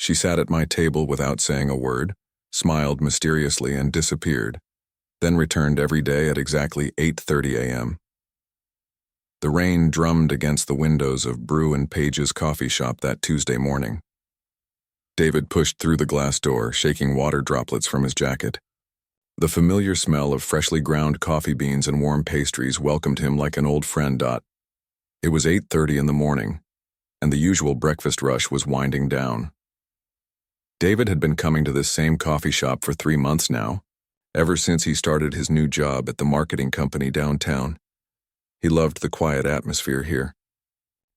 She sat at my table without saying a word, smiled mysteriously and disappeared, then returned every day at exactly 8:30 a.m. The rain drummed against the windows of Brew and Page's coffee shop that Tuesday morning. David pushed through the glass door, shaking water droplets from his jacket. The familiar smell of freshly ground coffee beans and warm pastries welcomed him like an old friend. It was 8:30 in the morning, and the usual breakfast rush was winding down. David had been coming to this same coffee shop for 3 months now, ever since he started his new job at the marketing company downtown. He loved the quiet atmosphere here.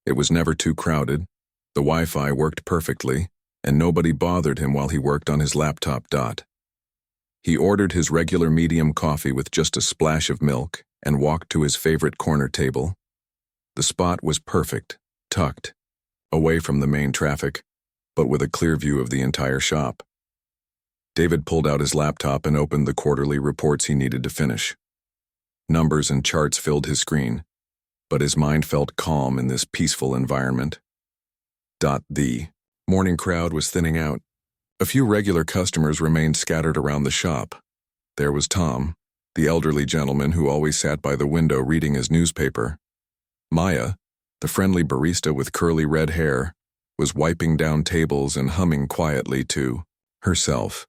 It was never too crowded, the Wi-Fi worked perfectly, and nobody bothered him while he worked on his laptop. He ordered his regular medium coffee with just a splash of milk and walked to his favorite corner table. The spot was perfect, tucked, away from the main traffic, but with a clear view of the entire shop. David pulled out his laptop and opened the quarterly reports he needed to finish. Numbers and charts filled his screen, but his mind felt calm in this peaceful environment. The morning crowd was thinning out. A few regular customers remained scattered around the shop. There was Tom, the elderly gentleman who always sat by the window reading his newspaper. Maya, the friendly barista with curly red hair, was wiping down tables and humming quietly to herself.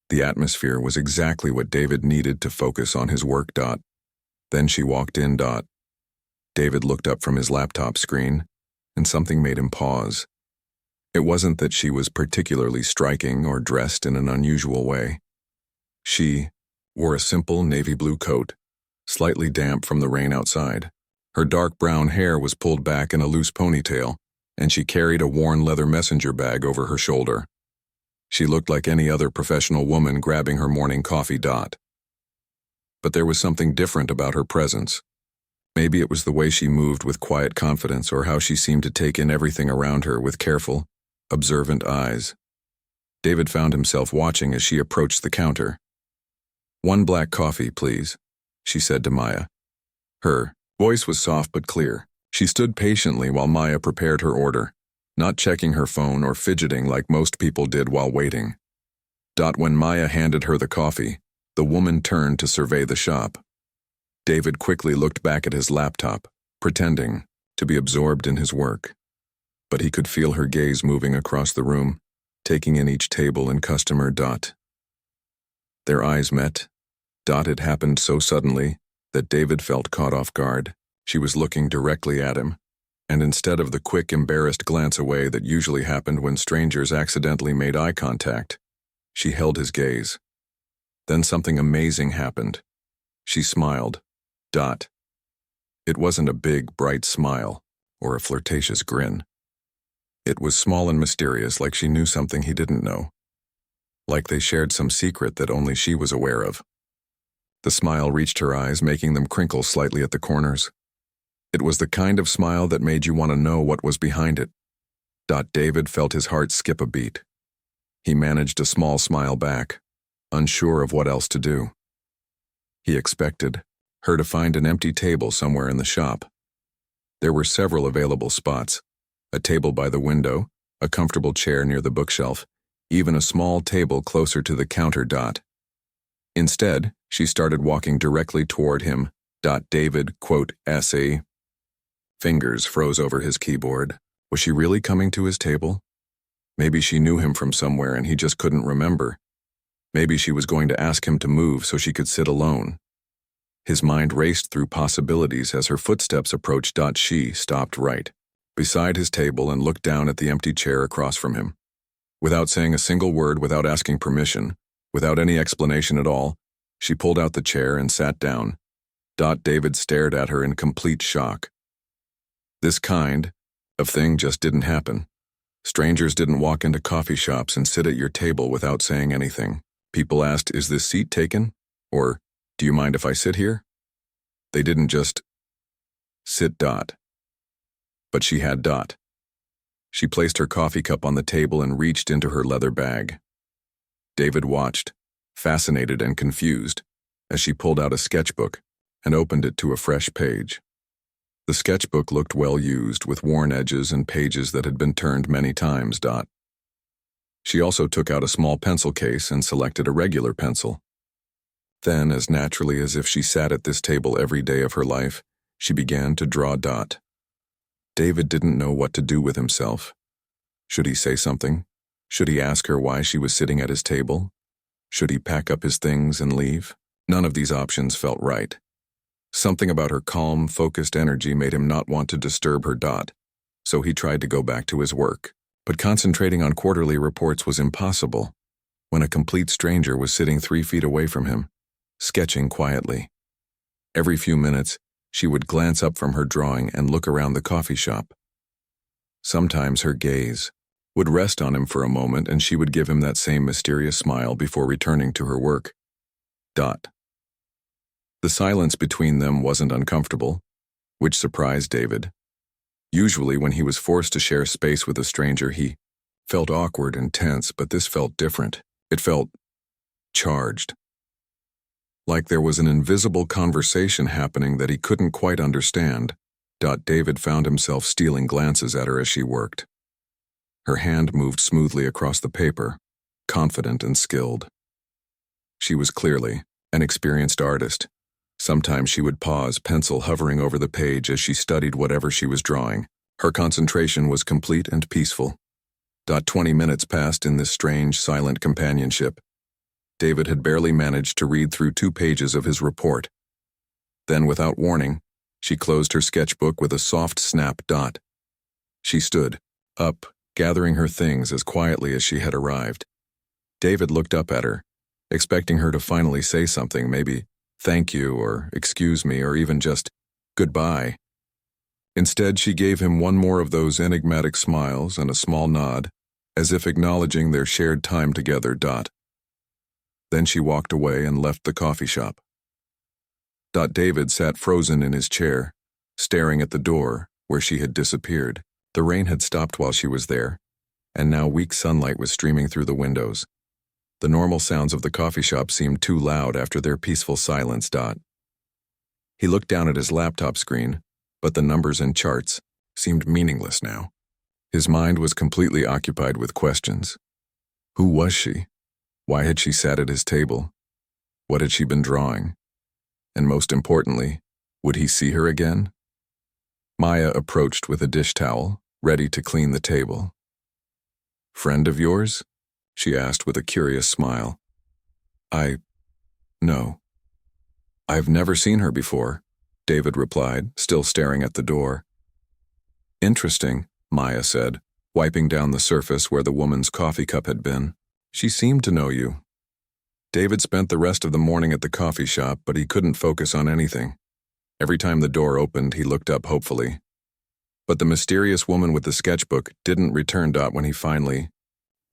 The atmosphere was exactly what David needed to focus on his work. Then she walked in. David looked up from his laptop screen, and something made him pause. It wasn't that she was particularly striking or dressed in an unusual way. She wore a simple navy blue coat, slightly damp from the rain outside. Her dark brown hair was pulled back in a loose ponytail, and she carried a worn leather messenger bag over her shoulder. She looked like any other professional woman grabbing her morning coffee. But there was something different about her presence. Maybe it was the way she moved with quiet confidence, or how she seemed to take in everything around her with careful, observant eyes. David found himself watching as she approached the counter. "1 black coffee, please," she said to Maya. Her voice was soft but clear. She stood patiently while Maya prepared her order, not checking her phone or fidgeting like most people did while waiting. When Maya handed her the coffee, the woman turned to survey the shop. David quickly looked back at his laptop, pretending to be absorbed in his work. But he could feel her gaze moving across the room, taking in each table and customer. Their eyes met. It happened so suddenly that David felt caught off guard. She was looking directly at him, and instead of the quick, embarrassed glance away that usually happened when strangers accidentally made eye contact, she held his gaze. Then something amazing happened. She smiled. It wasn't a big, bright smile or a flirtatious grin. It was small and mysterious, like she knew something he didn't know. Like they shared some secret that only she was aware of. The smile reached her eyes, making them crinkle slightly at the corners. It was the kind of smile that made you want to know what was behind it. David felt his heart skip a beat. He managed a small smile back, unsure of what else to do. He expected her to find an empty table somewhere in the shop. There were several available spots: a table by the window, a comfortable chair near the bookshelf, even a small table closer to the counter. Instead, she started walking directly toward him. David, "essay." Fingers froze over his keyboard. Was she really coming to his table? Maybe she knew him from somewhere and he just couldn't remember. Maybe she was going to ask him to move so she could sit alone. His mind raced through possibilities as her footsteps approached. She stopped right beside his table and looked down at the empty chair across from him. Without saying a single word, without asking permission, without any explanation at all, she pulled out the chair and sat down. David stared at her in complete shock. This kind of thing just didn't happen. Strangers didn't walk into coffee shops and sit at your table without saying anything. People asked, "Is this seat taken?" Or, "Do you mind if I sit here?" They didn't just sit. But she had. She placed her coffee cup on the table and reached into her leather bag. David watched, fascinated and confused, as she pulled out a sketchbook and opened it to a fresh page. The sketchbook looked well used, with worn edges and pages that had been turned many times. She also took out a small pencil case and selected a regular pencil. Then, as naturally as if she sat at this table every day of her life, she began to draw. David didn't know what to do with himself. Should he say something? Should he ask her why she was sitting at his table? Should he pack up his things and leave? None of these options felt right. Something about her calm, focused energy made him not want to disturb her. So he tried to go back to his work. But concentrating on quarterly reports was impossible when a complete stranger was sitting 3 feet away from him, sketching quietly. Every few minutes, she would glance up from her drawing and look around the coffee shop. Sometimes her gaze would rest on him for a moment and she would give him that same mysterious smile before returning to her work. The silence between them wasn't uncomfortable, which surprised David. Usually when he was forced to share space with a stranger, he felt awkward and tense, but this felt different. It felt charged. Like there was an invisible conversation happening that he couldn't quite understand. David found himself stealing glances at her as she worked. Her hand moved smoothly across the paper, confident and skilled. She was clearly an experienced artist. Sometimes she would pause, pencil hovering over the page as she studied whatever she was drawing. Her concentration was complete and peaceful. 20 minutes passed in this strange, silent companionship. David had barely managed to read through 2 pages of his report. Then, without warning, she closed her sketchbook with a soft snap. She stood up, gathering her things as quietly as she had arrived. David looked up at her, expecting her to finally say something, maybe thank you or excuse me or even just goodbye. Instead, she gave him one more of those enigmatic smiles and a small nod, as if acknowledging their shared time together. Then she walked away and left the coffee shop. David sat frozen in his chair, staring at the door where she had disappeared. The rain had stopped while she was there, and now weak sunlight was streaming through the windows. The normal sounds of the coffee shop seemed too loud after their peaceful silence. He looked down at his laptop screen, but the numbers and charts seemed meaningless now. His mind was completely occupied with questions. Who was she? Why had she sat at his table? What had she been drawing? And most importantly, would he see her again? Maya approached with a dish towel, ready to clean the table. "Friend of yours?" she asked with a curious smile. No. "I've never seen her before," David replied, still staring at the door. "Interesting," Maya said, wiping down the surface where the woman's coffee cup had been. "She seemed to know you." David spent the rest of the morning at the coffee shop, but he couldn't focus on anything. Every time the door opened, he looked up hopefully. But the mysterious woman with the sketchbook didn't return. When he finally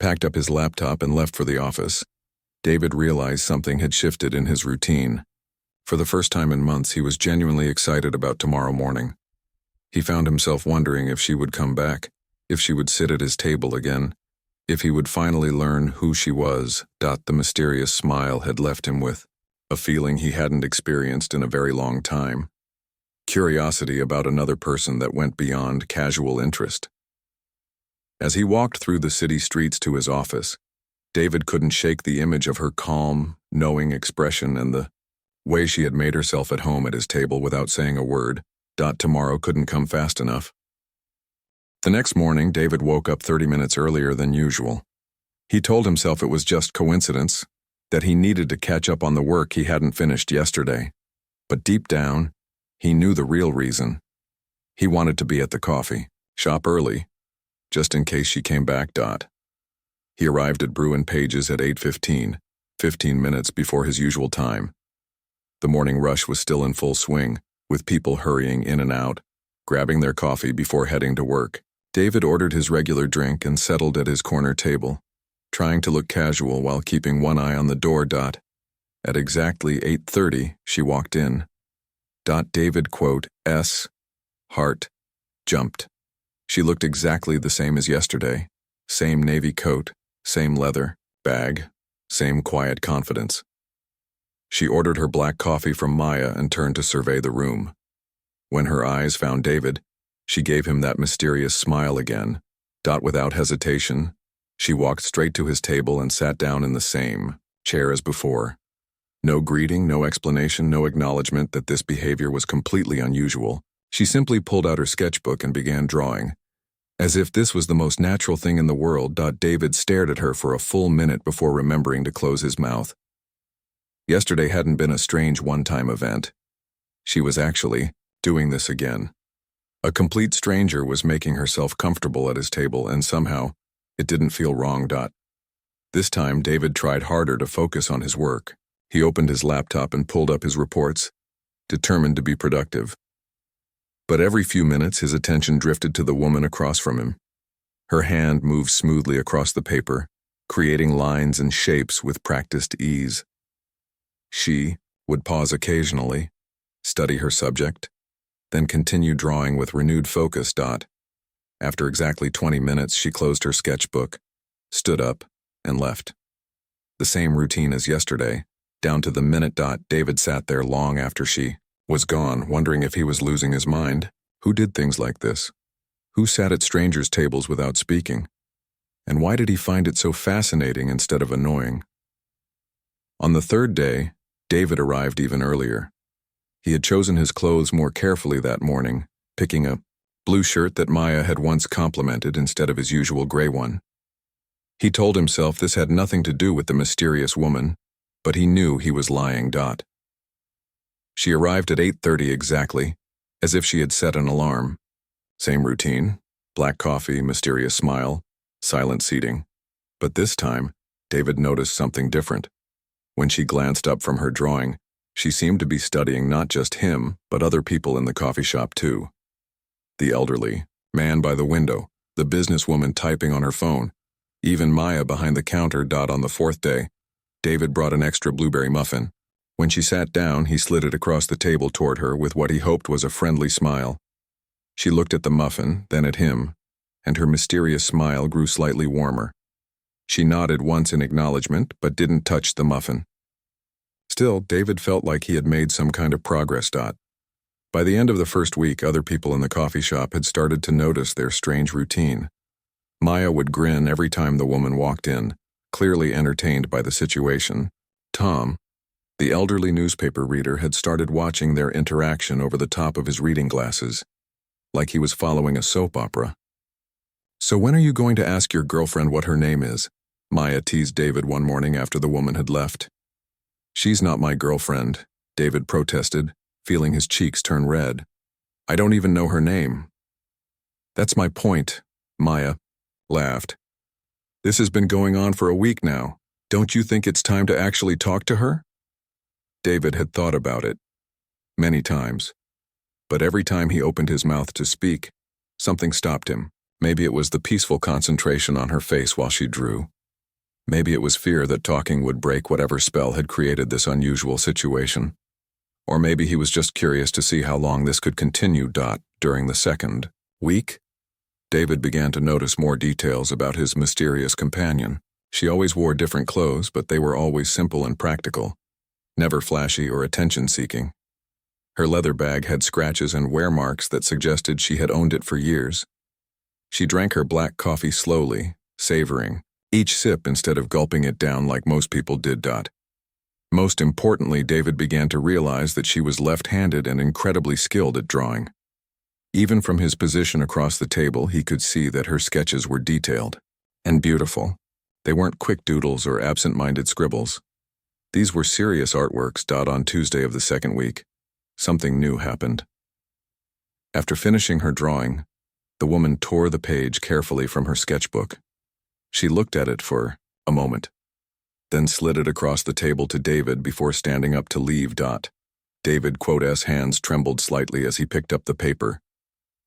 packed up his laptop and left for the office, David realized something had shifted in his routine. For the first time in months, he was genuinely excited about tomorrow morning. He found himself wondering if she would come back, if she would sit at his table again, if he would finally learn who she was. The mysterious smile had left him with a feeling he hadn't experienced in a very long time. Curiosity about another person that went beyond casual interest. As he walked through the city streets to his office, David couldn't shake the image of her calm, knowing expression and the way she had made herself at home at his table without saying a word. Tomorrow couldn't come fast enough. The next morning, David woke up 30 minutes earlier than usual. He told himself it was just coincidence, that he needed to catch up on the work he hadn't finished yesterday. But deep down, he knew the real reason. He wanted to be at the coffee shop early, just in case she came back. He arrived at Bruin Page's at 8:15, 15 minutes before his usual time. The morning rush was still in full swing, with people hurrying in and out, grabbing their coffee before heading to work. David ordered his regular drink and settled at his corner table, trying to look casual while keeping one eye on the door. At exactly 8:30, she walked in. David, heart, jumped. She looked exactly the same as yesterday. Same navy coat, same leather bag, same quiet confidence. She ordered her black coffee from Maya and turned to survey the room. When her eyes found David, she gave him that mysterious smile again. Without hesitation, She walked straight to his table and sat down in the same chair as before. No greeting, no explanation, no acknowledgement that this behavior was completely unusual. She simply pulled out her sketchbook and began drawing. As if this was the most natural thing in the world, David stared at her for a full minute before remembering to close his mouth. Yesterday hadn't been a strange one-time event. She was actually doing this again. A complete stranger was making herself comfortable at his table, and somehow it didn't feel wrong. This time, David tried harder to focus on his work. He opened his laptop and pulled up his reports, determined to be productive. But every few minutes, his attention drifted to the woman across from him. Her hand moved smoothly across the paper, creating lines and shapes with practiced ease. She would pause occasionally, study her subject, then continue drawing with renewed focus. After exactly 20 minutes, she closed her sketchbook, stood up, and left. The same routine as yesterday, down to the minute. David sat there long after she was gone, wondering if he was losing his mind. Who did things like this? Who sat at strangers' tables without speaking? And why did he find it so fascinating instead of annoying? On the third day, David arrived even earlier. He had chosen his clothes more carefully that morning, picking a blue shirt that Maya had once complimented instead of his usual gray one. He told himself this had nothing to do with the mysterious woman, but he knew he was lying. She arrived at 8:30 exactly, as if she had set an alarm. Same routine, black coffee, mysterious smile, silent seating. But this time, David noticed something different. When she glanced up from her drawing, she seemed to be studying not just him, but other people in the coffee shop too. The elderly, man by the window, the businesswoman typing on her phone, even Maya behind the counter. On the fourth day, David brought an extra blueberry muffin. When she sat down, he slid it across the table toward her with what he hoped was a friendly smile. She looked at the muffin, then at him, and her mysterious smile grew slightly warmer. She nodded once in acknowledgement, but didn't touch the muffin. Still, David felt like he had made some kind of progress. By the end of the first week, other people in the coffee shop had started to notice their strange routine. Maya would grin every time the woman walked in, clearly entertained by the situation. Tom, the elderly newspaper reader, had started watching their interaction over the top of his reading glasses, like he was following a soap opera. "So when are you going to ask your girlfriend what her name is?" Maya teased David one morning after the woman had left. "She's not my girlfriend," David protested, feeling his cheeks turn red. "I don't even know her name." "That's my point," Maya laughed. "This has been going on for a week now. Don't you think it's time to actually talk to her?" David had thought about it many times, but every time he opened his mouth to speak, something stopped him. Maybe it was the peaceful concentration on her face while she drew. Maybe it was fear that talking would break whatever spell had created this unusual situation. Or maybe he was just curious to see how long this could continue. During the second week, David began to notice more details about his mysterious companion. She always wore different clothes, but they were always simple and practical, never flashy or attention-seeking. Her leather bag had scratches and wear marks that suggested she had owned it for years. She drank her black coffee slowly, savoring each sip instead of gulping it down like most people did. Most importantly, David began to realize that she was left-handed and incredibly skilled at drawing. Even from his position across the table, he could see that her sketches were detailed and beautiful. They weren't quick doodles or absent-minded scribbles. These were serious artworks. On Tuesday of the second week, something new happened. After finishing her drawing, the woman tore the page carefully from her sketchbook. She looked at it for a moment, then slid it across the table to David before standing up to leave. David's hands trembled slightly as he picked up the paper.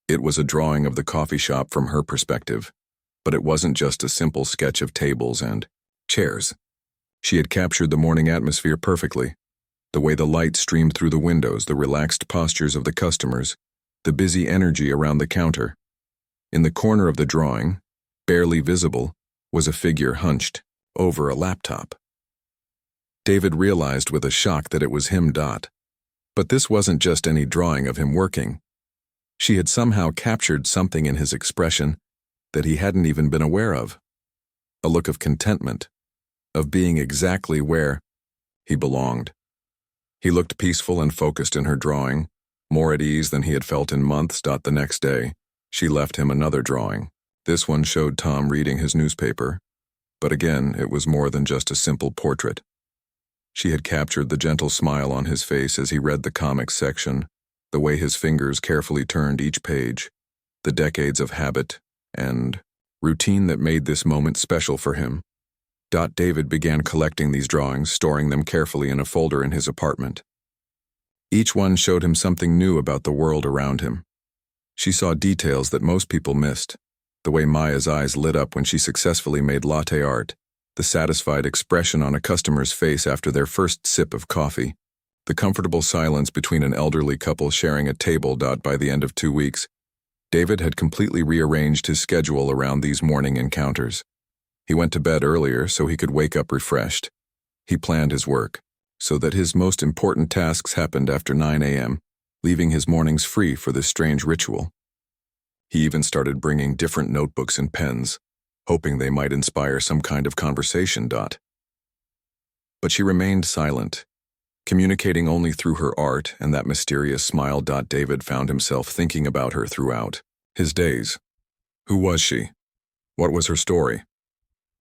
It was a drawing of the coffee shop from her perspective, but it wasn't just a simple sketch of tables and chairs. She had captured the morning atmosphere perfectly. The way the light streamed through the windows, the relaxed postures of the customers, the busy energy around the counter. In the corner of the drawing, barely visible, was a figure hunched over a laptop. David realized with a shock that it was him. But this wasn't just any drawing of him working. She had somehow captured something in his expression that he hadn't even been aware of. a look of contentment, of being exactly where he belonged. He looked peaceful and focused in her drawing, more at ease than he had felt in months. The next day, she left him another drawing. This one showed Tom reading his newspaper, but again, it was more than just a simple portrait. She had captured the gentle smile on his face as he read the comics section, the way his fingers carefully turned each page, the decades of habit and routine that made this moment special for him. David began collecting these drawings, storing them carefully in a folder in his apartment. Each one showed him something new about the world around him. She saw details that most people missed, the way Maya's eyes lit up when she successfully made latte art, the satisfied expression on a customer's face after their first sip of coffee, the comfortable silence between an elderly couple sharing a table. By the end of 2 weeks, David had completely rearranged his schedule around these morning encounters. He went to bed earlier so he could wake up refreshed. He planned his work so that his most important tasks happened after 9 a.m., leaving his mornings free for this strange ritual. He even started bringing different notebooks and pens, hoping they might inspire some kind of conversation. But she remained silent, communicating only through her art and that mysterious smile. David found himself thinking about her throughout his days. Who was she? What was her story?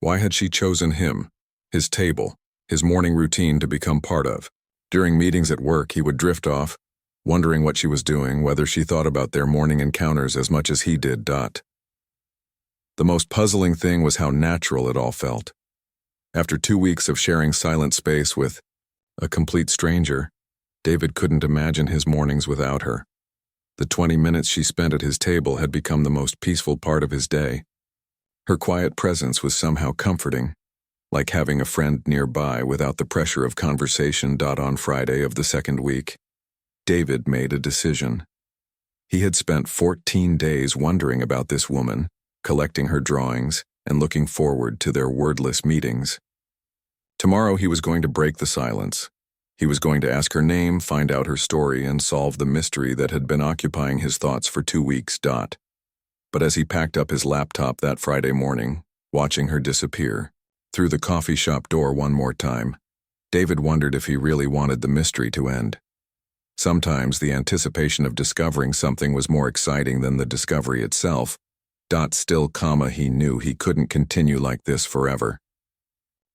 Why had she chosen him, his table, his morning routine to become part of? During meetings at work, he would drift off, wondering what she was doing, whether she thought about their morning encounters as much as he did. The most puzzling thing was how natural it all felt. After 2 weeks of sharing silent space with a complete stranger, David couldn't imagine his mornings without her. The 20 minutes she spent at his table had become the most peaceful part of his day. Her quiet presence was somehow comforting, like having a friend nearby without the pressure of conversation. On Friday of the second week, David made a decision. He had spent 14 days wondering about this woman, collecting her drawings, and looking forward to their wordless meetings. Tomorrow he was going to break the silence. He was going to ask her name, find out her story, and solve the mystery that had been occupying his thoughts for 2 weeks. But as he packed up his laptop that Friday morning, watching her disappear through the coffee shop door one more time, David wondered if he really wanted the mystery to end. Sometimes the anticipation of discovering something was more exciting than the discovery itself. Still, he knew he couldn't continue like this forever.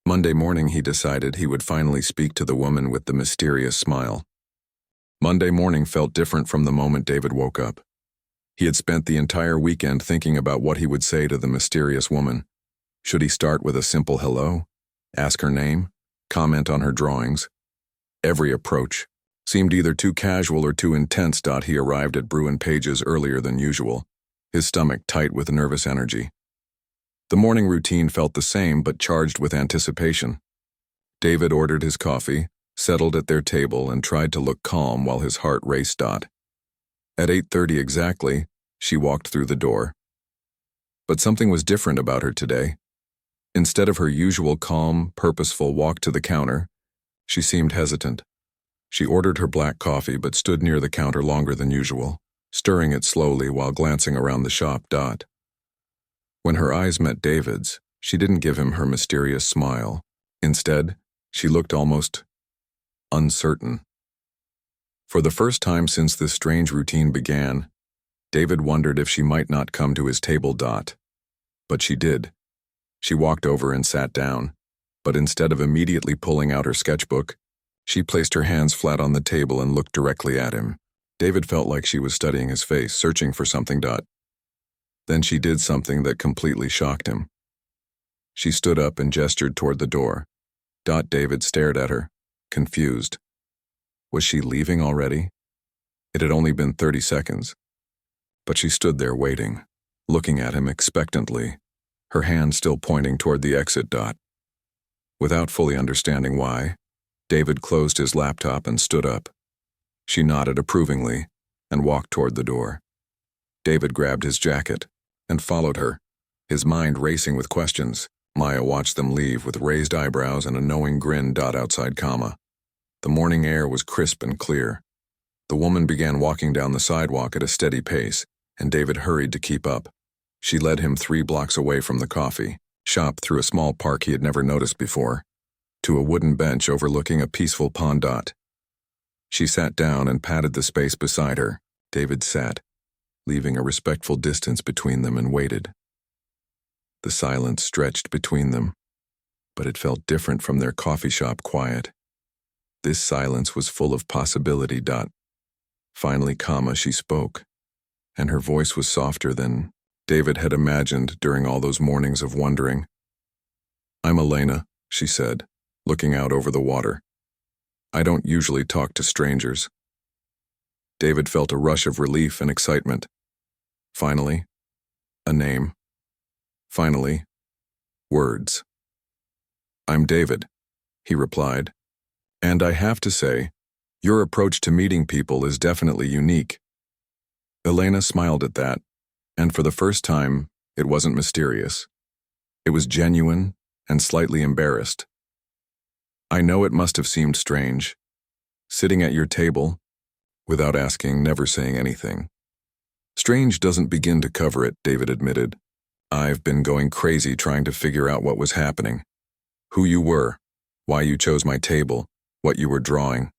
Monday morning, he decided he would finally speak to the woman with the mysterious smile. Monday morning felt different from the moment David woke up. He had spent the entire weekend thinking about what he would say to the mysterious woman. Should he start with a simple hello, ask her name, comment on her drawings? Every approach seemed either too casual or too intense. He arrived at Bruin Page's earlier than usual, his stomach tight with nervous energy. The morning routine felt the same but charged with anticipation. David ordered his coffee, settled at their table, and tried to look calm while his heart raced. At 8:30 exactly, she walked through the door. But something was different about her today. Instead of her usual calm, purposeful walk to the counter, she seemed hesitant. She ordered her black coffee but stood near the counter longer than usual, stirring it slowly while glancing around the shop. When her eyes met David's, she didn't give him her mysterious smile. Instead, she looked almost uncertain. For the first time since this strange routine began, David wondered if she might not come to his table. But she did. She walked over and sat down, but instead of immediately pulling out her sketchbook, she placed her hands flat on the table and looked directly at him. David felt like she was studying his face, searching for something. Then she did something that completely shocked him. She stood up and gestured toward the door. David stared at her, confused. Was she leaving already? It had only been 30 seconds. But she stood there waiting, looking at him expectantly, her hand still pointing toward the exit. Without fully understanding why, David closed his laptop and stood up. She nodded approvingly and walked toward the door. David grabbed his jacket and followed her, his mind racing with questions. Maya watched them leave with raised eyebrows and a knowing grin. Outside, the morning air was crisp and clear. The woman began walking down the sidewalk at a steady pace, and David hurried to keep up. She led him 3 blocks away from the coffee, shop through a small park he had never noticed before, to a wooden bench overlooking a peaceful pond dot. She sat down and patted the space beside her. David sat, leaving a respectful distance between them, and waited. The silence stretched between them, but it felt different from their coffee shop quiet. This silence was full of possibility. Finally, she spoke, and her voice was softer than David had imagined during all those mornings of wondering. "I'm Elena," she said, looking out over the water. "I don't usually talk to strangers." David felt a rush of relief and excitement. Finally, a name. Finally, words. "I'm David," he replied. "And I have to say, your approach to meeting people is definitely unique." Elena smiled at that, and for the first time, it wasn't mysterious. It was genuine and slightly embarrassed. "I know it must have seemed strange, sitting at your table, without asking, never saying anything." "Strange doesn't begin to cover it," David admitted. "I've been going crazy trying to figure out what was happening. Who you were, why you chose my table, what you were drawing."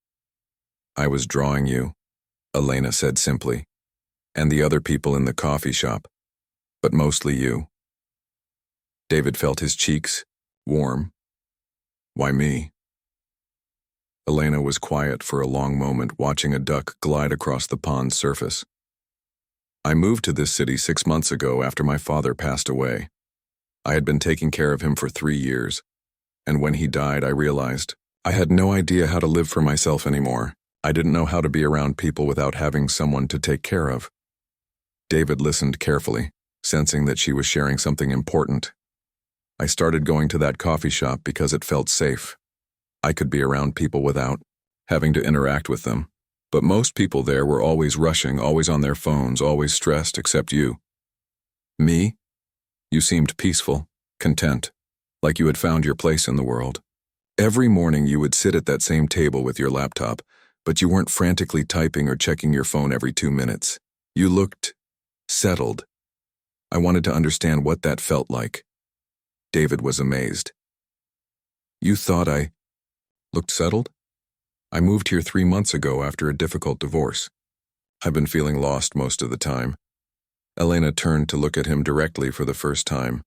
"I was drawing you," Elena said simply, "and the other people in the coffee shop, but mostly you." David felt his cheeks warm. "Why me?" Elena was quiet for a long moment, watching a duck glide across the pond's surface. "I moved to this city 6 months ago after my father passed away. I had been taking care of him for 3 years, and when he died, I realized I had no idea how to live for myself anymore. I didn't know how to be around people without having someone to take care of." David listened carefully, sensing that she was sharing something important. "I started going to that coffee shop because it felt safe. I could be around people without having to interact with them. But most people there were always rushing, always on their phones, always stressed, except you. Me? You seemed peaceful, content, like you had found your place in the world. Every morning you would sit at that same table with your laptop, but you weren't frantically typing or checking your phone every 2 minutes. You looked settled. I wanted to understand what that felt like." David was amazed. "You thought I looked settled? I moved here 3 months ago after a difficult divorce. I've been feeling lost most of the time." Elena turned to look at him directly for the first time.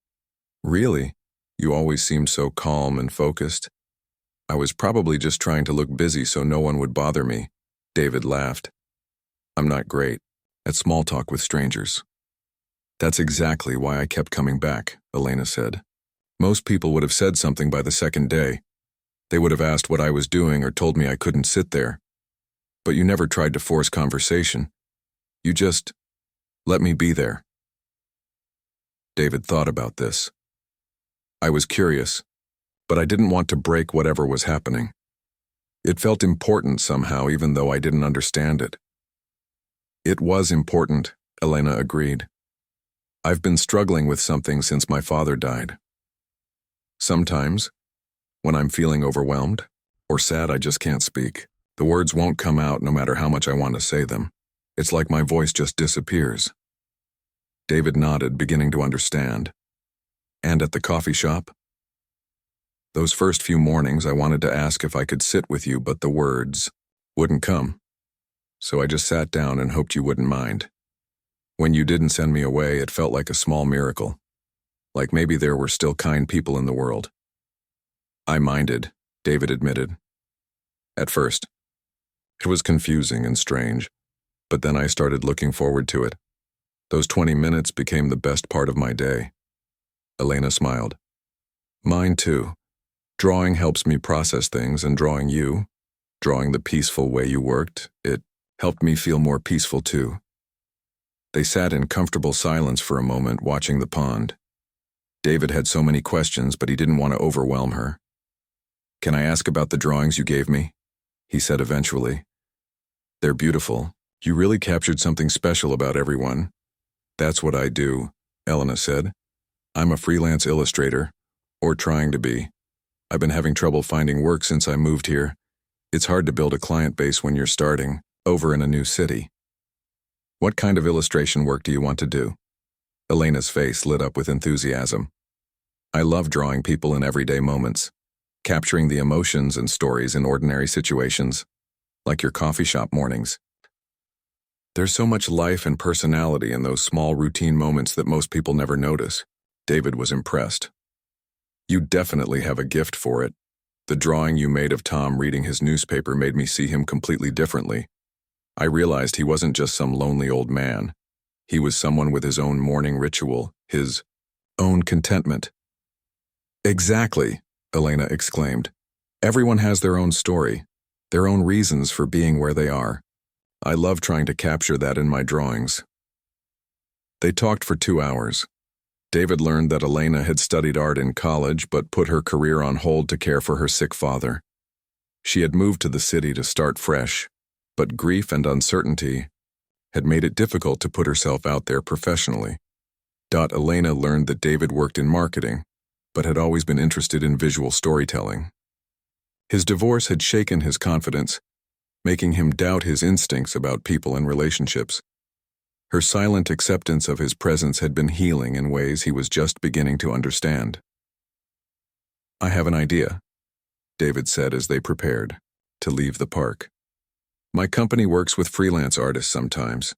"Really? You always seemed so calm and focused." "I was probably just trying to look busy so no one would bother me." David laughed. "I'm not great at small talk with strangers." "That's exactly why I kept coming back," Elena said. "Most people would have said something by the second day. They would have asked what I was doing or told me I couldn't sit there. But you never tried to force conversation. You just let me be there." David thought about this. "I was curious, but I didn't want to break whatever was happening. It felt important somehow, even though I didn't understand it." "It was important," Elena agreed. "I've been struggling with something since my father died. Sometimes, when I'm feeling overwhelmed or sad, I just can't speak. The words won't come out no matter how much I want to say them. It's like my voice just disappears." David nodded, beginning to understand. "And at the coffee shop?" "Those first few mornings I wanted to ask if I could sit with you, but the words wouldn't come. So I just sat down and hoped you wouldn't mind. When you didn't send me away, it felt like a small miracle. Like maybe there were still kind people in the world." "I minded," David admitted. "At first. It was confusing and strange, but then I started looking forward to it. Those 20 minutes became the best part of my day." Elena smiled. "Mine too. Drawing helps me process things, and drawing the peaceful way you worked, it helped me feel more peaceful too." They sat in comfortable silence for a moment, watching the pond. David had so many questions, but he didn't want to overwhelm her. "Can I ask about the drawings you gave me?" he said eventually. "They're beautiful. You really captured something special about everyone." "That's what I do," Elena said. "I'm a freelance illustrator, or trying to be. I've been having trouble finding work since I moved here. It's hard to build a client base when you're starting over in a new city." "What kind of illustration work do you want to do?" Elena's face lit up with enthusiasm. I love drawing people in everyday moments, capturing the emotions and stories in ordinary situations, like your coffee shop mornings. There's so much life and personality in those small routine moments that most people never notice. David was impressed. You definitely have a gift for it. The drawing you made of Tom reading his newspaper made me see him completely differently. I realized he wasn't just some lonely old man. He was someone with his own morning ritual, his own contentment. Exactly, Elena exclaimed. Everyone has their own story, their own reasons for being where they are. I love trying to capture that in my drawings. They talked for 2 hours. David learned that Elena had studied art in college but put her career on hold to care for her sick father. She had moved to the city to start fresh, but grief and uncertainty had made it difficult to put herself out there professionally. Elena learned that David worked in marketing, but had always been interested in visual storytelling. His divorce had shaken his confidence, making him doubt his instincts about people and relationships. Her silent acceptance of his presence had been healing in ways he was just beginning to understand. I have an idea, David said as they prepared to leave the park. My company works with freelance artists sometimes.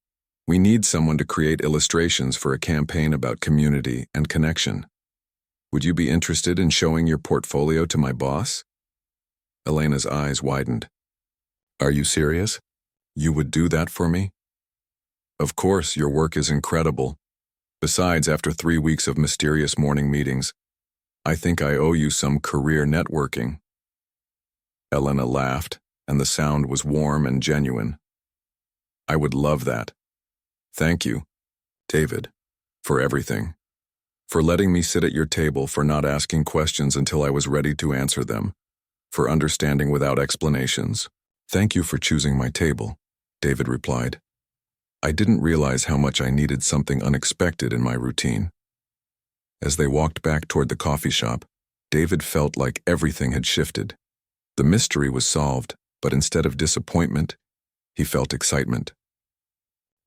We need someone to create illustrations for a campaign about community and connection. Would you be interested in showing your portfolio to my boss? Elena's eyes widened. Are you serious? You would do that for me? Of course, your work is incredible. Besides, after 3 weeks of mysterious morning meetings, I think I owe you some career networking. Elena laughed, and the sound was warm and genuine. I would love that. Thank you, David, for everything. For letting me sit at your table, for not asking questions until I was ready to answer them, for understanding without explanations. Thank you for choosing my table, David replied. I didn't realize how much I needed something unexpected in my routine. As they walked back toward the coffee shop, David felt like everything had shifted. The mystery was solved, but instead of disappointment, he felt excitement.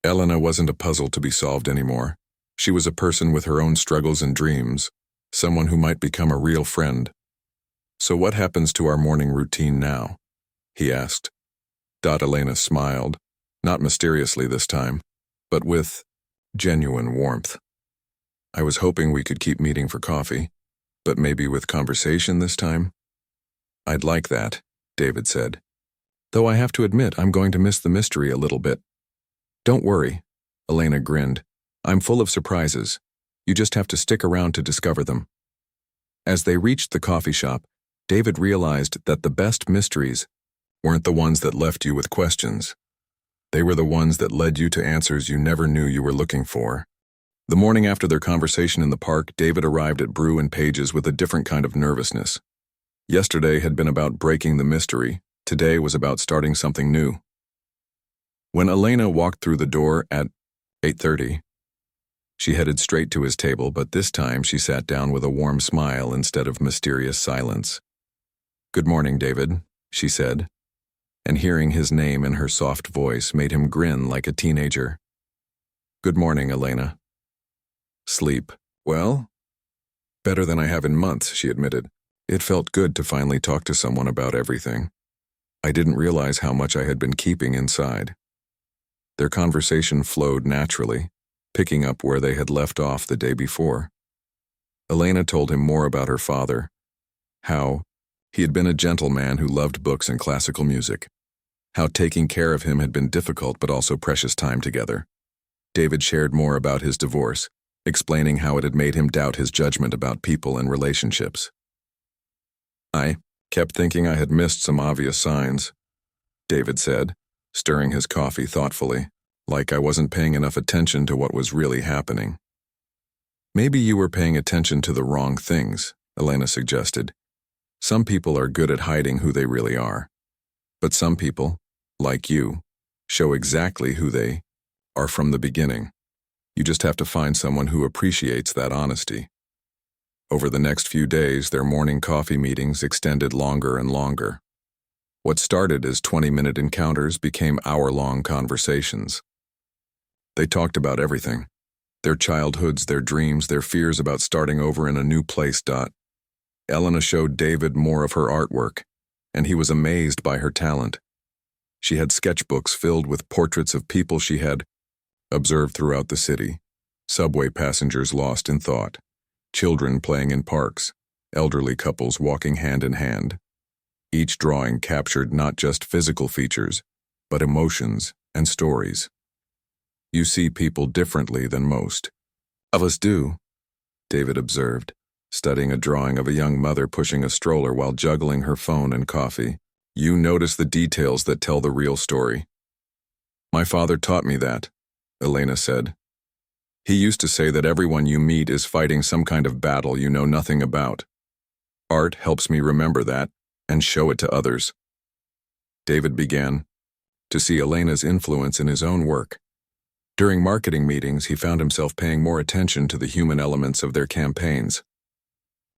Elena wasn't a puzzle to be solved anymore. She was a person with her own struggles and dreams, someone who might become a real friend. So what happens to our morning routine now? He asked. Elena smiled, not mysteriously this time, but with genuine warmth. I was hoping we could keep meeting for coffee, but maybe with conversation this time? I'd like that, David said. Though I have to admit I'm going to miss the mystery a little bit. Don't worry, Elena grinned. I'm full of surprises. You just have to stick around to discover them. As they reached the coffee shop, David realized that the best mysteries weren't the ones that left you with questions. They were the ones that led you to answers you never knew you were looking for. The morning after their conversation in the park, David arrived at Brew and Page's with a different kind of nervousness. Yesterday had been about breaking the mystery. Today was about starting something new. When Elena walked through the door at 8:30, she headed straight to his table, but this time she sat down with a warm smile instead of mysterious silence. Good morning, David, she said, and hearing his name in her soft voice made him grin like a teenager. Good morning, Elena. Sleep. Well, better than I have in months, she admitted. It felt good to finally talk to someone about everything. I didn't realize how much I had been keeping inside. Their conversation flowed naturally, picking up where they had left off the day before. Elena told him more about her father, how he had been a gentleman who loved books and classical music, how taking care of him had been difficult but also precious time together. David shared more about his divorce, explaining how it had made him doubt his judgment about people and relationships. I kept thinking I had missed some obvious signs, David said, stirring his coffee thoughtfully, like I wasn't paying enough attention to what was really happening. Maybe you were paying attention to the wrong things, Elena suggested. Some people are good at hiding who they really are. But some people, like you, show exactly who they are from the beginning. You just have to find someone who appreciates that honesty. Over the next few days, their morning coffee meetings extended longer and longer. What started as 20-minute encounters became hour-long conversations. They talked about everything. Their childhoods, their dreams, their fears about starting over in a new place. Elena showed David more of her artwork, and he was amazed by her talent. She had sketchbooks filled with portraits of people she had observed throughout the city, subway passengers lost in thought, children playing in parks, elderly couples walking hand in hand. Each drawing captured not just physical features, but emotions and stories. You see people differently than most of us do, David observed, studying a drawing of a young mother pushing a stroller while juggling her phone and coffee. You notice the details that tell the real story. My father taught me that, Elena said. He used to say that everyone you meet is fighting some kind of battle you know nothing about. Art helps me remember that and show it to others. David began to see Elena's influence in his own work. During marketing meetings, he found himself paying more attention to the human elements of their campaigns.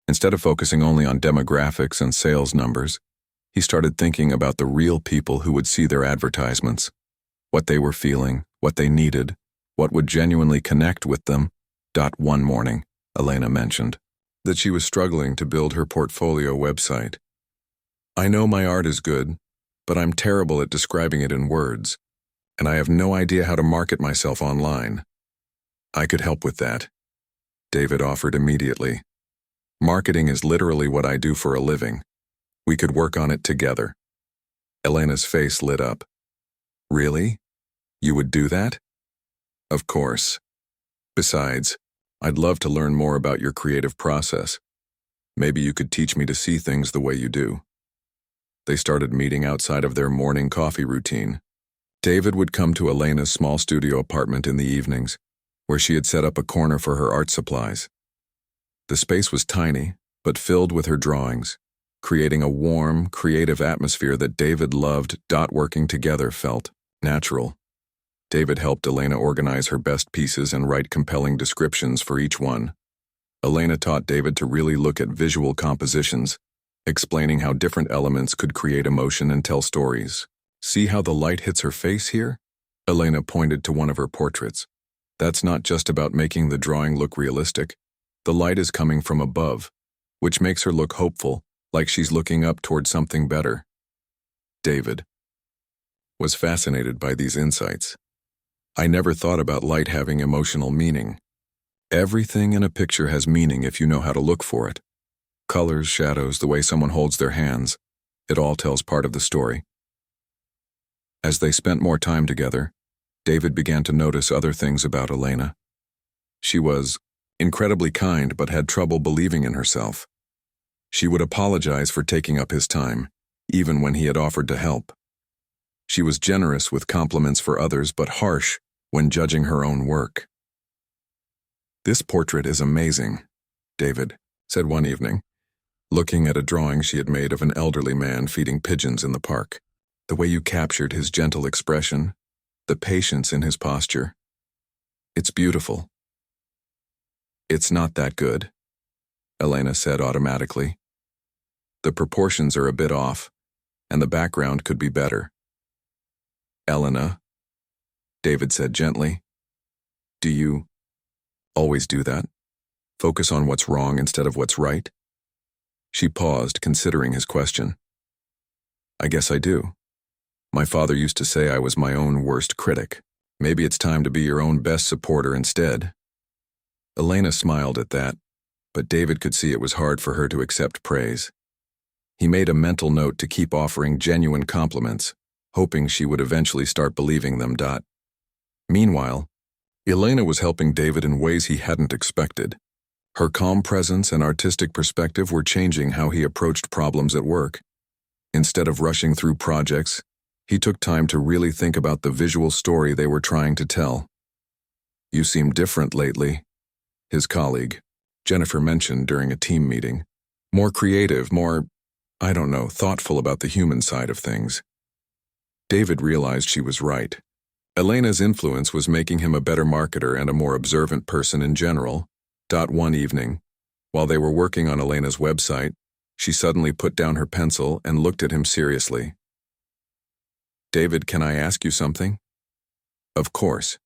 Instead of focusing only on demographics and sales numbers, he started thinking about the real people who would see their advertisements, what they were feeling, what they needed, what would genuinely connect with them. One morning, Elena mentioned that she was struggling to build her portfolio website. I know my art is good, but I'm terrible at describing it in words, and I have no idea how to market myself online. I could help with that, David offered immediately. Marketing is literally what I do for a living. We could work on it together. Elena's face lit up. Really? You would do that? Of course. Besides, I'd love to learn more about your creative process. Maybe you could teach me to see things the way you do. They started meeting outside of their morning coffee routine. David would come to Elena's small studio apartment in the evenings, where she had set up a corner for her art supplies. The space was tiny, but filled with her drawings, creating a warm, creative atmosphere that David loved. Working together felt natural. David helped Elena organize her best pieces and write compelling descriptions for each one. Elena taught David to really look at visual compositions, explaining how different elements could create emotion and tell stories. See how the light hits her face here? Elena pointed to one of her portraits. That's not just about making the drawing look realistic. The light is coming from above, which makes her look hopeful, like she's looking up toward something better. David was fascinated by these insights. I never thought about light having emotional meaning. Everything in a picture has meaning if you know how to look for it. Colors, shadows, the way someone holds their hands, it all tells part of the story. As they spent more time together, David began to notice other things about Elena. She was incredibly kind but had trouble believing in herself. She would apologize for taking up his time, even when he had offered to help. She was generous with compliments for others but harsh when judging her own work. This portrait is amazing, David said one evening, looking at a drawing she had made of an elderly man feeding pigeons in the park. The way you captured his gentle expression, the patience in his posture. It's beautiful. It's not that good, Elena said automatically. The proportions are a bit off, and the background could be better. Elena, David said gently, do you always do that? Focus on what's wrong instead of what's right? She paused, considering his question. I guess I do. My father used to say I was my own worst critic. Maybe it's time to be your own best supporter instead. Elena smiled at that, but David could see it was hard for her to accept praise. He made a mental note to keep offering genuine compliments, hoping she would eventually start believing them. Meanwhile, Elena was helping David in ways he hadn't expected. Her calm presence and artistic perspective were changing how he approached problems at work. Instead of rushing through projects, he took time to really think about the visual story they were trying to tell. You seem different lately, his colleague, Jennifer, mentioned during a team meeting. More creative, more, thoughtful about the human side of things. David realized she was right. Elena's influence was making him a better marketer and a more observant person in general. One evening, while they were working on Elena's website, she suddenly put down her pencil and looked at him seriously. David, can I ask you something? Of course.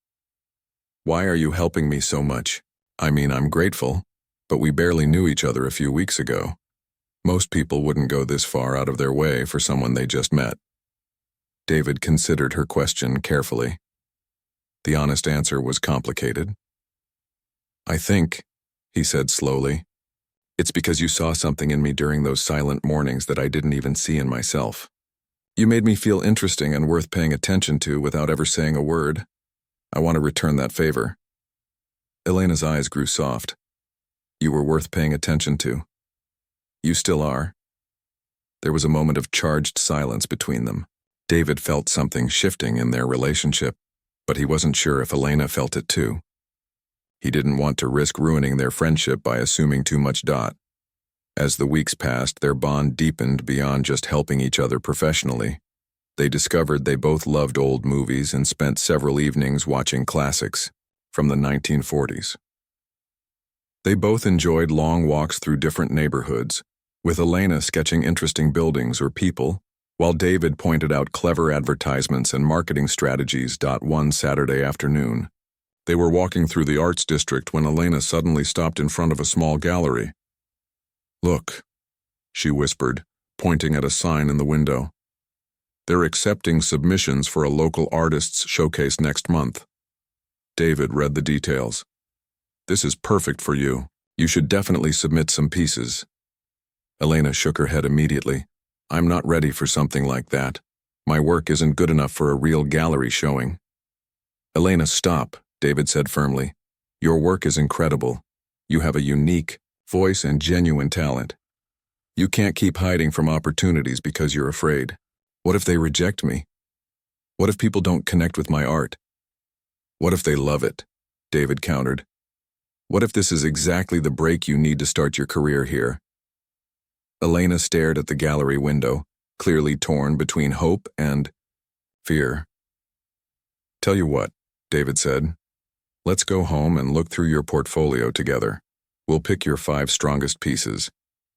Why are you helping me so much? I mean, I'm grateful, but we barely knew each other a few weeks ago. Most people wouldn't go this far out of their way for someone they just met. David considered her question carefully. The honest answer was complicated. I think, he said slowly, it's because you saw something in me during those silent mornings that I didn't even see in myself. You made me feel interesting and worth paying attention to without ever saying a word. I want to return that favor. Elena's eyes grew soft. You were worth paying attention to. You still are. There was a moment of charged silence between them. David felt something shifting in their relationship, but he wasn't sure if Elena felt it too. He didn't want to risk ruining their friendship by assuming too much. As the weeks passed, their bond deepened beyond just helping each other professionally. They discovered they both loved old movies and spent several evenings watching classics from the 1940s. They both enjoyed long walks through different neighborhoods, with Elena sketching interesting buildings or people, while David pointed out clever advertisements and marketing strategies. One Saturday afternoon, they were walking through the arts district when Elena suddenly stopped in front of a small gallery. Look, she whispered, pointing at a sign in the window. They're accepting submissions for a local artists' showcase next month. David read the details. This is perfect for you. You should definitely submit some pieces. Elena shook her head immediately. I'm not ready for something like that. My work isn't good enough for a real gallery showing. Elena, stop, David said firmly. Your work is incredible. You have a unique voice and genuine talent. You can't keep hiding from opportunities because you're afraid. What if they reject me? What if people don't connect with my art? What if they love it? David countered. What if this is exactly the break you need to start your career here? Elena stared at the gallery window, clearly torn between hope and fear. Tell you what, David said. Let's go home and look through your portfolio together. We'll pick your 5 strongest pieces.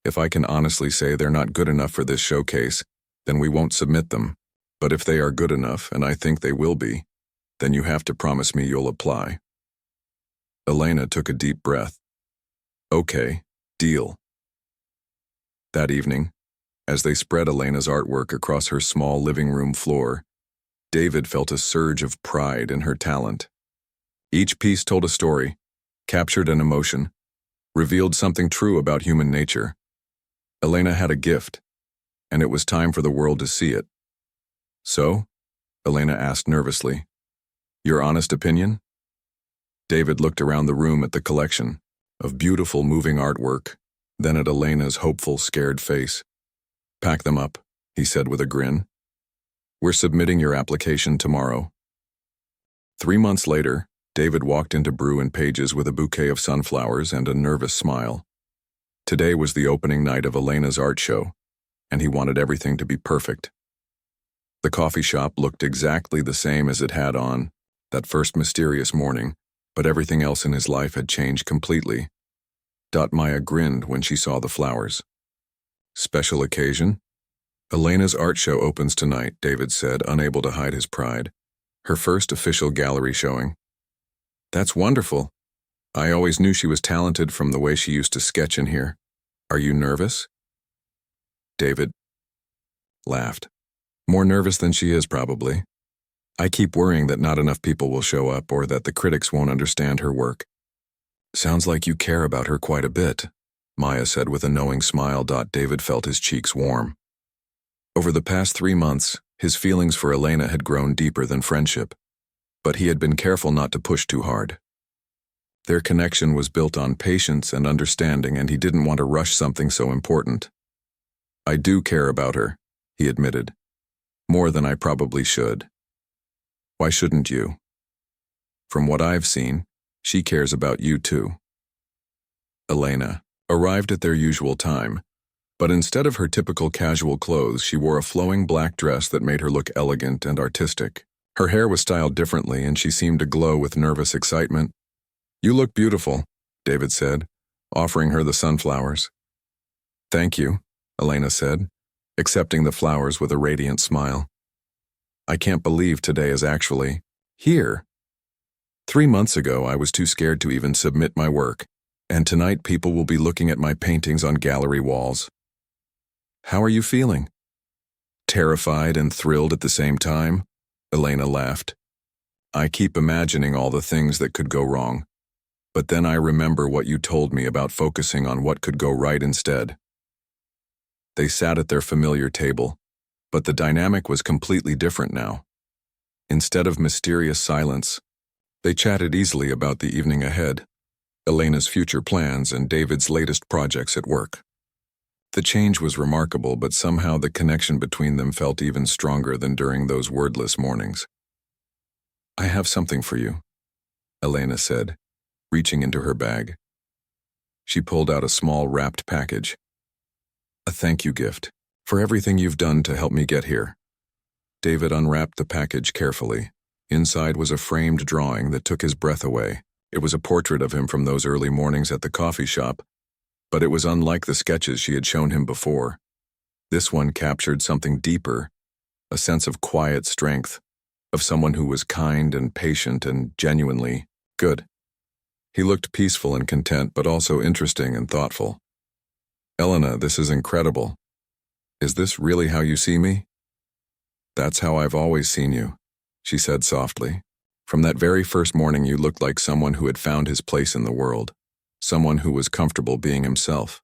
If I can honestly say they're not good enough for this showcase, then we won't submit them. But if they are good enough, and I think they will be, then you have to promise me you'll apply. Elena took a deep breath. Okay, deal. That evening, as they spread Elena's artwork across her small living room floor, David felt a surge of pride in her talent. Each piece told a story, captured an emotion, revealed something true about human nature. Elena had a gift, and it was time for the world to see it. So? Elena asked nervously. Your honest opinion? David looked around the room at the collection of beautiful moving artwork, then at Elena's hopeful, scared face. Pack them up, he said with a grin. We're submitting your application tomorrow. 3 months later, David walked into Brew and Page's with a bouquet of sunflowers and a nervous smile. Today was the opening night of Elena's art show, and he wanted everything to be perfect. The coffee shop looked exactly the same as it had on that first mysterious morning, but everything else in his life had changed completely. Maya grinned when she saw the flowers. Special occasion? Elena's art show opens tonight, David said, unable to hide his pride. Her first official gallery showing. That's wonderful. I always knew she was talented from the way she used to sketch in here. Are you nervous? David laughed. More nervous than she is, probably. I keep worrying that not enough people will show up or that the critics won't understand her work. Sounds like you care about her quite a bit, Maya said with a knowing smile. David felt his cheeks warm. Over the past 3 months, his feelings for Elena had grown deeper than friendship, but he had been careful not to push too hard. Their connection was built on patience and understanding, and he didn't want to rush something so important. I do care about her, he admitted. More than I probably should. Why shouldn't you? From what I've seen, she cares about you too. Elena arrived at their usual time, but instead of her typical casual clothes, she wore a flowing black dress that made her look elegant and artistic. Her hair was styled differently, and she seemed to glow with nervous excitement. You look beautiful, David said, offering her the sunflowers. Thank you, Elena said, accepting the flowers with a radiant smile. I can't believe today is actually here. 3 months ago, I was too scared to even submit my work, and tonight people will be looking at my paintings on gallery walls. How are you feeling? Terrified and thrilled at the same time? Elena laughed. I keep imagining all the things that could go wrong, but then I remember what you told me about focusing on what could go right instead. They sat at their familiar table, but the dynamic was completely different now. Instead of mysterious silence, they chatted easily about the evening ahead, Elena's future plans, and David's latest projects at work. The change was remarkable, but somehow the connection between them felt even stronger than during those wordless mornings. I have something for you, Elena said, reaching into her bag. She pulled out a small wrapped package. A thank you gift for everything you've done to help me get here. David unwrapped the package carefully. Inside was a framed drawing that took his breath away. It was a portrait of him from those early mornings at the coffee shop, but it was unlike the sketches she had shown him before. This one captured something deeper, a sense of quiet strength, of someone who was kind and patient and genuinely good. He looked peaceful and content, but also interesting and thoughtful. Elena, this is incredible. Is this really how you see me? That's how I've always seen you, she said softly. From that very first morning, you looked like someone who had found his place in the world, someone who was comfortable being himself.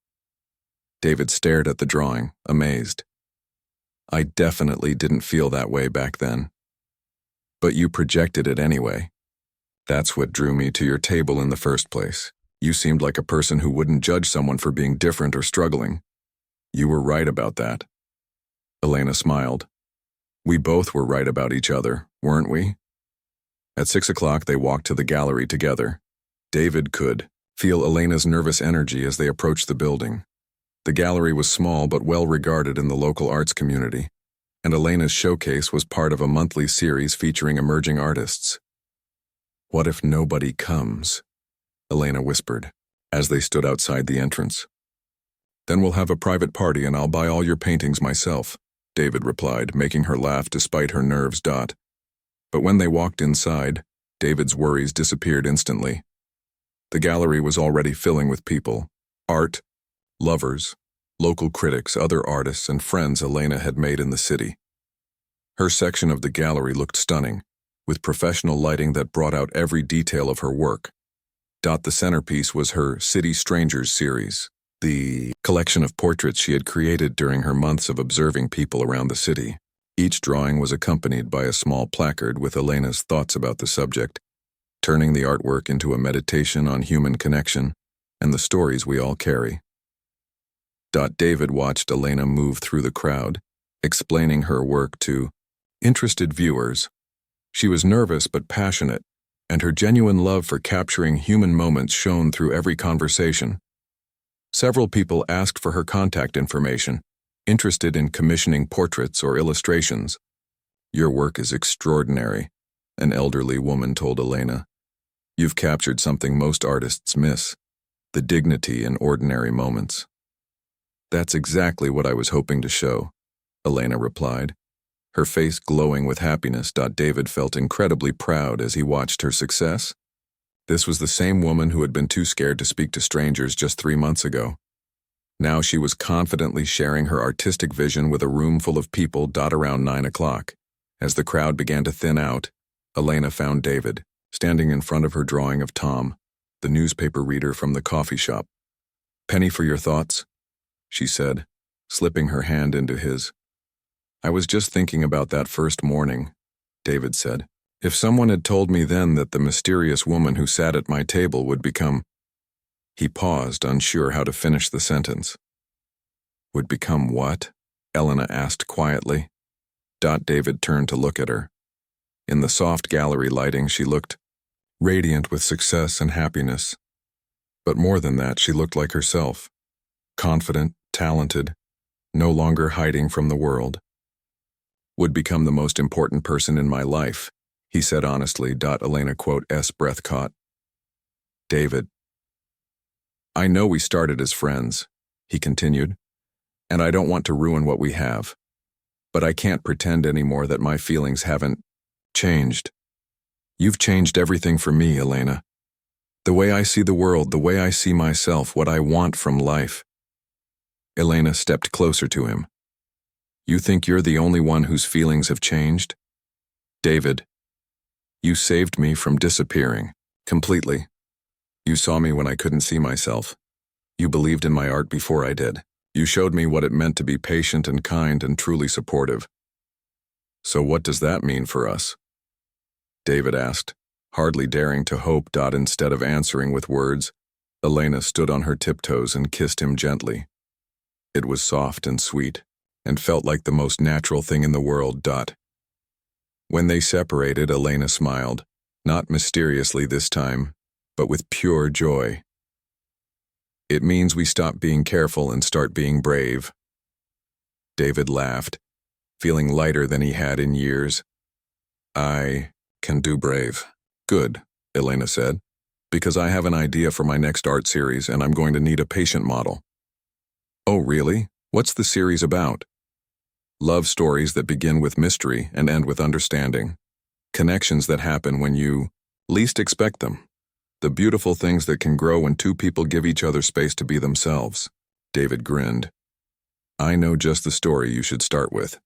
David stared at the drawing, amazed. I definitely didn't feel that way back then. But you projected it anyway. That's what drew me to your table in the first place. You seemed like a person who wouldn't judge someone for being different or struggling. You were right about that. Elena smiled. We both were right about each other, weren't we? At 6 o'clock, they walked to the gallery together. David could feel Elena's nervous energy as they approached the building. The gallery was small but well regarded in the local arts community, and Elena's showcase was part of a monthly series featuring emerging artists. What if nobody comes? Elena whispered, as they stood outside the entrance. Then we'll have a private party and I'll buy all your paintings myself, David replied, making her laugh despite her nerves. But when they walked inside, David's worries disappeared instantly. The gallery was already filling with people, art, lovers, local critics, other artists, and friends Elena had made in the city. Her section of the gallery looked stunning, with professional lighting that brought out every detail of her work. The centerpiece was her City Strangers series, the collection of portraits she had created during her months of observing people around the city. Each drawing was accompanied by a small placard with Elena's thoughts about the subject, turning the artwork into a meditation on human connection and the stories we all carry. David watched Elena move through the crowd, explaining her work to interested viewers. She was nervous but passionate, and her genuine love for capturing human moments shone through every conversation. Several people asked for her contact information, interested in commissioning portraits or illustrations. Your work is extraordinary, an elderly woman told Elena. You've captured something most artists miss, the dignity in ordinary moments. That's exactly what I was hoping to show, Elena replied, her face glowing with happiness. David felt incredibly proud as he watched her success. This was the same woman who had been too scared to speak to strangers just 3 months ago. Now she was confidently sharing her artistic vision with a room full of people. Around 9 o'clock. As the crowd began to thin out, Elena found David, standing in front of her drawing of Tom, the newspaper reader from the coffee shop. Penny for your thoughts, she said, slipping her hand into his. I was just thinking about that first morning, David said. If someone had told me then that the mysterious woman who sat at my table would become... He paused, unsure how to finish the sentence. Would become what? Elena asked quietly. David turned to look at her. In the soft gallery lighting, she looked radiant with success and happiness. But more than that, she looked like herself. Confident, talented, no longer hiding from the world. Would become the most important person in my life, he said honestly. Elena breath caught. David. I know we started as friends, he continued, and I don't want to ruin what we have. But I can't pretend anymore that my feelings haven't changed. You've changed everything for me, Elena. The way I see the world, the way I see myself, what I want from life. Elena stepped closer to him. You think you're the only one whose feelings have changed? David, you saved me from disappearing, completely. You saw me when I couldn't see myself. You believed in my art before I did. You showed me what it meant to be patient and kind and truly supportive. So what does that mean for us? David asked, hardly daring to hope. Instead of answering with words, Elena stood on her tiptoes and kissed him gently. It was soft and sweet, and felt like the most natural thing in the world. When they separated, Elena smiled, not mysteriously this time, but with pure joy. It means we stop being careful and start being brave. David laughed, feeling lighter than he had in years. I can do brave. Good, Elena said, because I have an idea for my next art series and I'm going to need a patient model. Oh, really? What's the series about? Love stories that begin with mystery and end with understanding. Connections that happen when you least expect them. The beautiful things that can grow when two people give each other space to be themselves. David grinned. I know just the story you should start with.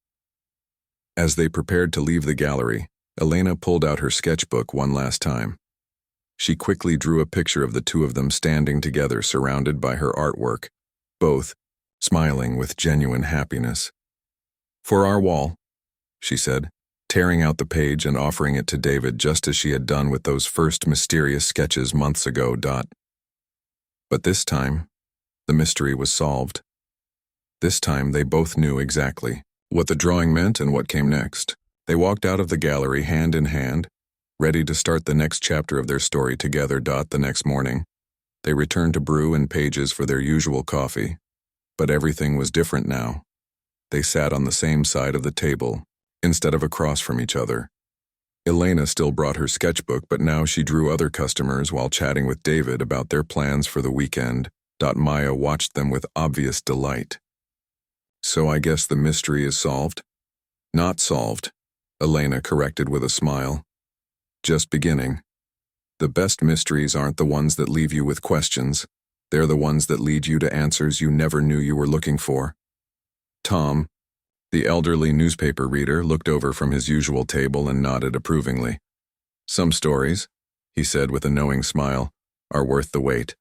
As they prepared to leave the gallery, Elena pulled out her sketchbook one last time. She quickly drew a picture of the two of them standing together surrounded by her artwork, both smiling with genuine happiness. For our wall, she said, tearing out the page and offering it to David just as she had done with those first mysterious sketches months ago. But this time, the mystery was solved. This time they both knew exactly what the drawing meant and what came next. They walked out of the gallery hand in hand, ready to start the next chapter of their story together. The next morning, they returned to brew and Pages for their usual coffee. But everything was different now. They sat on the same side of the table, instead of across from each other. Elena still brought her sketchbook, but now she drew other customers while chatting with David about their plans for the weekend. Maya watched them with obvious delight. So I guess the mystery is solved? Not solved, Elena corrected with a smile. Just beginning. The best mysteries aren't the ones that leave you with questions. They're the ones that lead you to answers you never knew you were looking for. Tom, the elderly newspaper reader, looked over from his usual table and nodded approvingly. Some stories, he said with a knowing smile, are worth the wait.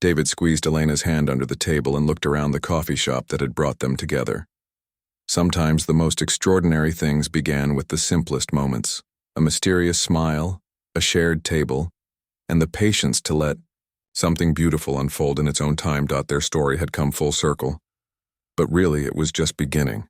David squeezed Elena's hand under the table and looked around the coffee shop that had brought them together. Sometimes the most extraordinary things began with the simplest moments, a mysterious smile, a shared table, and the patience to let something beautiful unfold in its own time. Their story had come full circle. But really, it was just beginning.